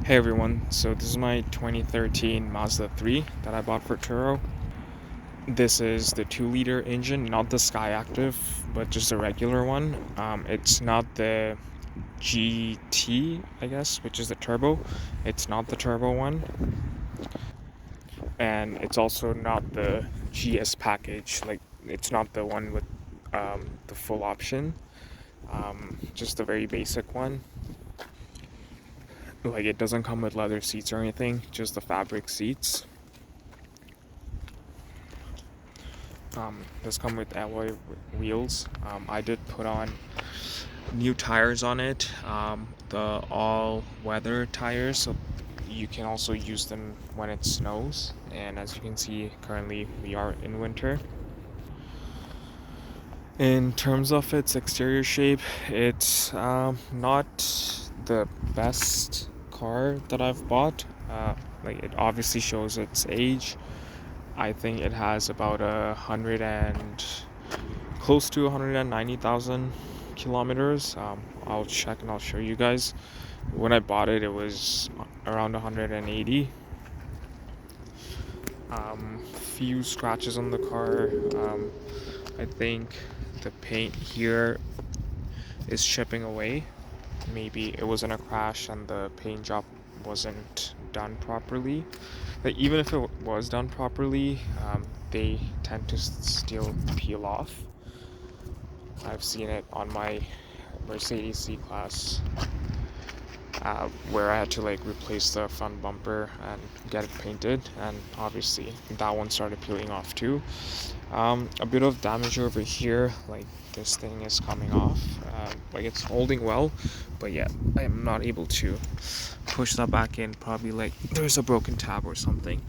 Hey everyone, so this is my 2013 Mazda 3 that I bought for Turo. This is the 2-liter engine, not the Sky Active, but just a regular one. It's not the GT, I guess, which is the turbo. It's not the turbo one. And it's also not the GS package, like, it's not the one with the full option. Just the very basic one. Like, it doesn't come with leather seats or anything, just the fabric seats. Does come with alloy wheels. I did put on new tires on it, the all-weather tires, so you can also use them when it snows. And as you can see, currently we are in winter. In terms of its exterior shape, it's not the best car that I've bought. Like, it obviously shows its age. I think it has about close to 190,000 kilometers. I'll check and I'll show you guys. When I bought it, it was around 180. Few scratches on the car. I think the paint here is chipping away. Maybe it was in a crash and the paint job wasn't done properly. Like, even if it was done properly, they tend to still peel off. I've seen it on my Mercedes C-Class, where I had to like replace the front bumper and get it painted, and obviously that one started peeling off too. A bit of damage over here, like this thing is coming off. Like, it's holding well, but yeah, I am not able to push that back in. Probably like there's a broken tab or something.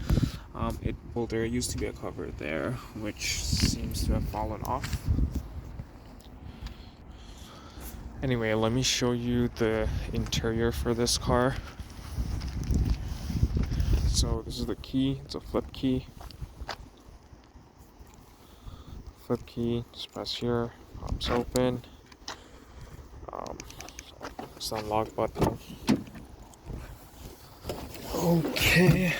There used to be a cover there, which seems to have fallen off. Anyway, let me show you the interior for this car. So this is the key. It's a flip key. Flip key, just press here, pops open. It's the unlock button. Okay.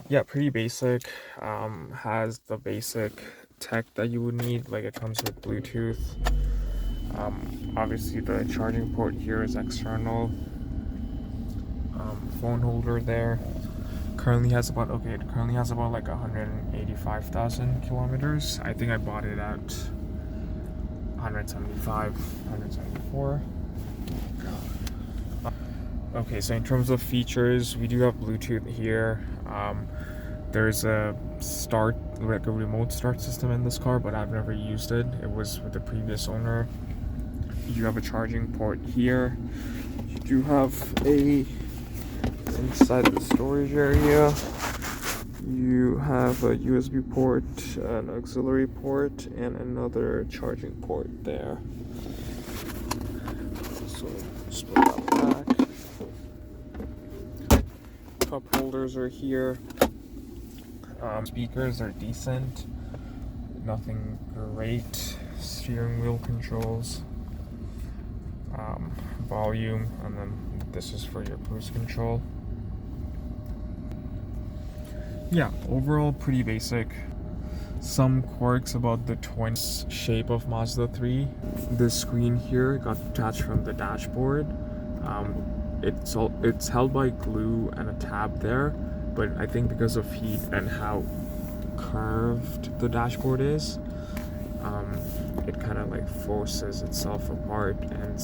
Yeah, pretty basic. Has the basic tech that you would need. Like, it comes with Bluetooth. Obviously the charging port here is external. Phone holder there. Currently has about like 185,000 kilometers. I think I bought it at 175, 174. Okay, so in terms of features, we do have Bluetooth here. There's a remote start system in this car, but I've never used it. It was with the previous owner. You have a charging port here. You do have inside the storage area, you have a USB port, an auxiliary port, and another charging port there. So just put that back. Cup holders are here. Speakers are decent, nothing great. Steering wheel controls, volume, and then this is for your cruise control. Yeah, overall pretty basic. Some quirks about the twin shape of Mazda 3. This screen here got detached from the dashboard. It's held by glue and a tab there, but I think because of heat and how curved the dashboard is, it kind of like forces itself apart, and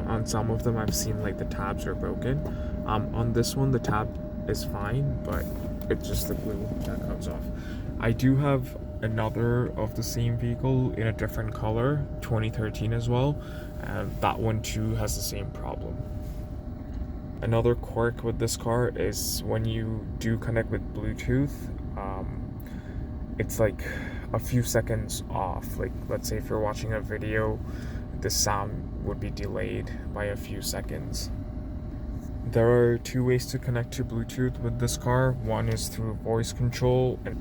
on some of them I've seen like the tabs are broken. On this one the tab is fine, but it's just the glue that comes off. I do have another of the same vehicle in a different color, 2013 as well, and that one too has the same problem. Another quirk with this car is when you do connect with Bluetooth, it's like a few seconds off. Like, let's say if you're watching a video, the sound would be delayed by a few seconds. There are two ways to connect to Bluetooth with this car. One is through voice control, and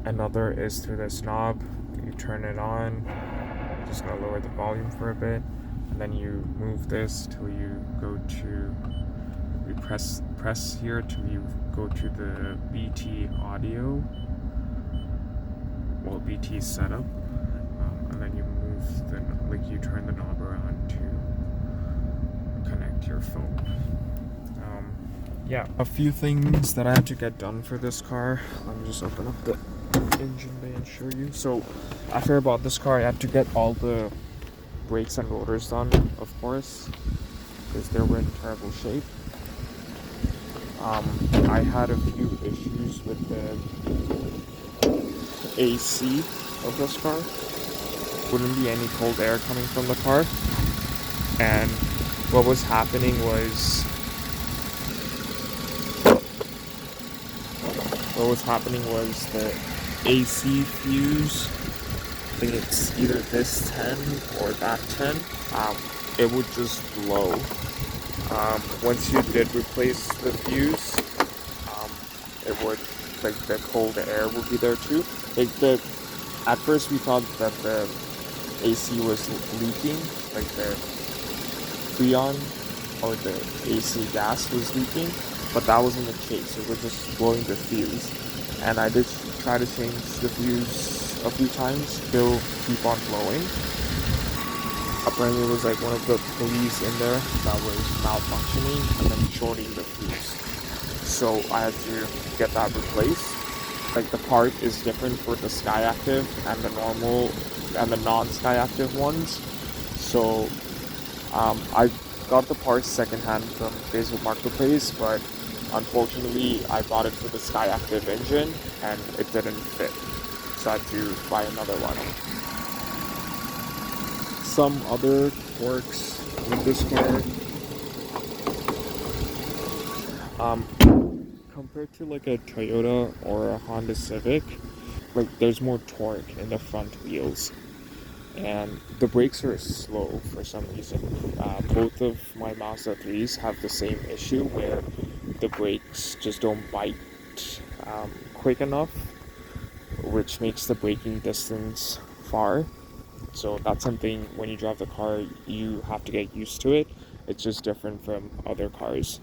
another is through this knob. You turn it on. I'm just gonna lower the volume for a bit, and then you move this till you go to, you press here till you go to the BT audio, well, BT setup, and then you move the, like, you turn the knob around to connect your phone. Yeah, a few things that I had to get done for this car. Let me just open up the engine bay and show you. So after I bought this car, I had to get all the brakes and rotors done, of course, because they were in terrible shape. I had a few issues with the AC of this car. Wouldn't be any cold air coming from the car, and what was happening was the AC fuse, I think it's either this 10 or that 10, it would just blow. Once you did replace the fuse, it would, like, the cold air would be there too. Like, at first we thought that the AC was leaking, like the preowned or the AC gas was leaking, but that wasn't the case. It was just blowing the fuse, and I did try to change the fuse a few times, still keep on blowing. Apparently it was like one of the pulleys in there that was malfunctioning and then shorting the fuse, so I had to get that replaced. Like, the part is different for the Sky Active and the normal and the non-Sky Active ones, so I got the parts secondhand from Facebook Marketplace, but unfortunately I bought it for the Sky Active engine and it didn't fit, so I had to buy another one. Some other quirks with this car, compared to like a Toyota or a Honda Civic, like, there's more torque in the front wheels, and the brakes are slow for some reason. Both of my Mazda 3s have the same issue where the brakes just don't bite quick enough, which makes the braking distance far. So that's something, when you drive the car, you have to get used to it. It's just different from other cars.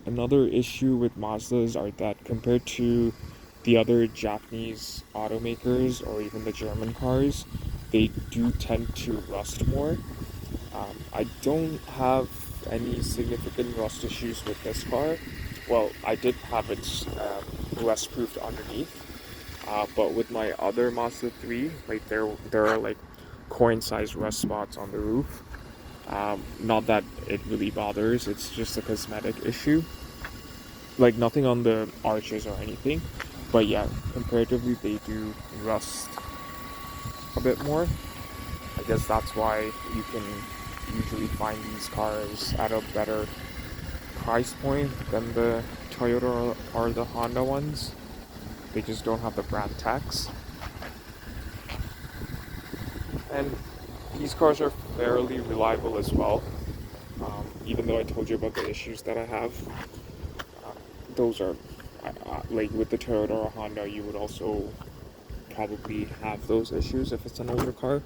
Another issue with Mazdas are that compared to the other Japanese automakers or even the German cars, they do tend to rust more. I don't have any significant rust issues with this car. Well, I did have it rust-proofed underneath, but with my other Mazda 3, like, there are like coin-sized rust spots on the roof. Not that it really bothers, it's just a cosmetic issue. Like, nothing on the arches or anything, but yeah, comparatively they do rust a bit more. I guess that's why you can usually find these cars at a better price point than the Toyota or the Honda ones. They just don't have the brand tax. And these cars are fairly reliable as well, even though I told you about the issues that I have. Those are, like, with the Toyota or Honda, you would also probably have those issues if it's an older car.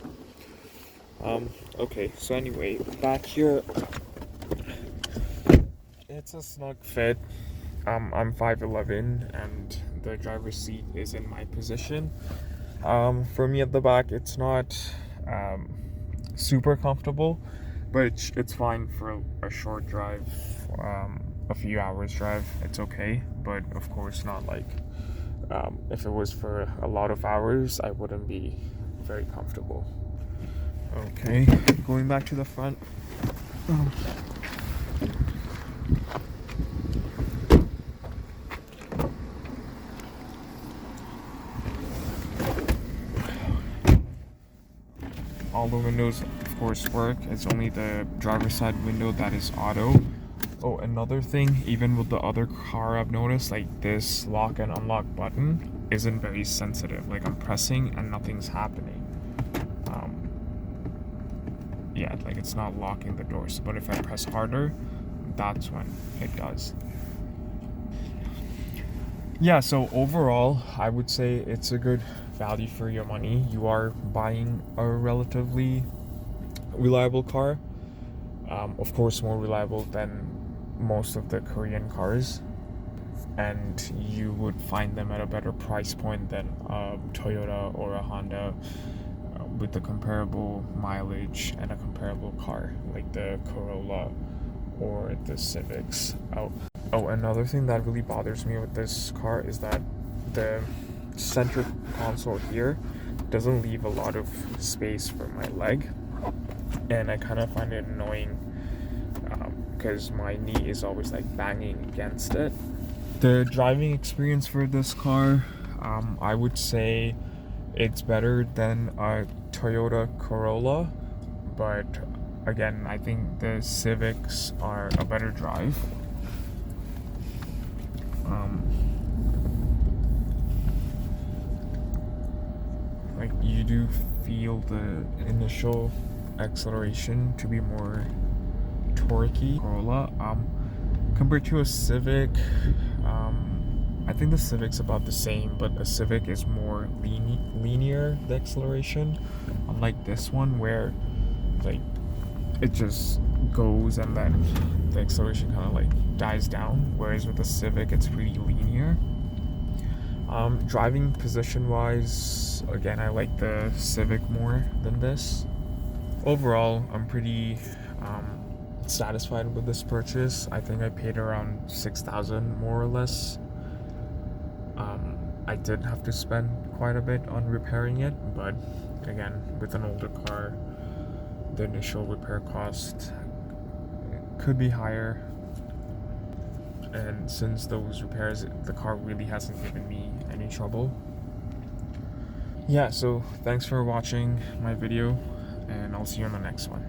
Okay, so anyway, back here, it's a snug fit. I'm 5'11", and the driver's seat is in my position. For me at the back, it's not super comfortable, but it's fine for a short drive, a few hours drive. It's okay, but of course not like, if it was for a lot of hours, I wouldn't be very comfortable. Okay, going back to the front. All the windows, of course, work. It's only the driver's side window that is auto. Oh, another thing, even with the other car, I've noticed, like, this lock and unlock button isn't very sensitive. Like, I'm pressing and nothing's happening. Yeah, like, it's not locking the doors, but if I press harder, that's when it does. Yeah, so overall, I would say it's a good value for your money. You are buying a relatively reliable car. Of course, more reliable than most of the Korean cars, and you would find them at a better price point than a Toyota or a Honda with a comparable mileage and a comparable car like the Corolla or the Civics. Oh, another thing that really bothers me with this car is that the center console here doesn't leave a lot of space for my leg, and I kind of find it annoying because my knee is always like banging against it. The driving experience for this car, I would say it's better than a Toyota Corolla, but again, I think the Civics are a better drive. Like, you do feel the initial acceleration to be more torquey. Corolla, compared to a Civic, I think the Civic's about the same, but a Civic is more linear, the acceleration, unlike this one where like it just goes and then the acceleration kind of like dies down, whereas with the Civic it's pretty linear. Driving position wise, again, I like the Civic more than this. Overall, I'm pretty satisfied with this purchase. I think I paid around $6,000 more or less. I did have to spend quite a bit on repairing it, but again, with an older car, the initial repair cost could be higher, and since those repairs, the car really hasn't given me any trouble. Yeah, so thanks for watching my video, and I'll see you on the next one.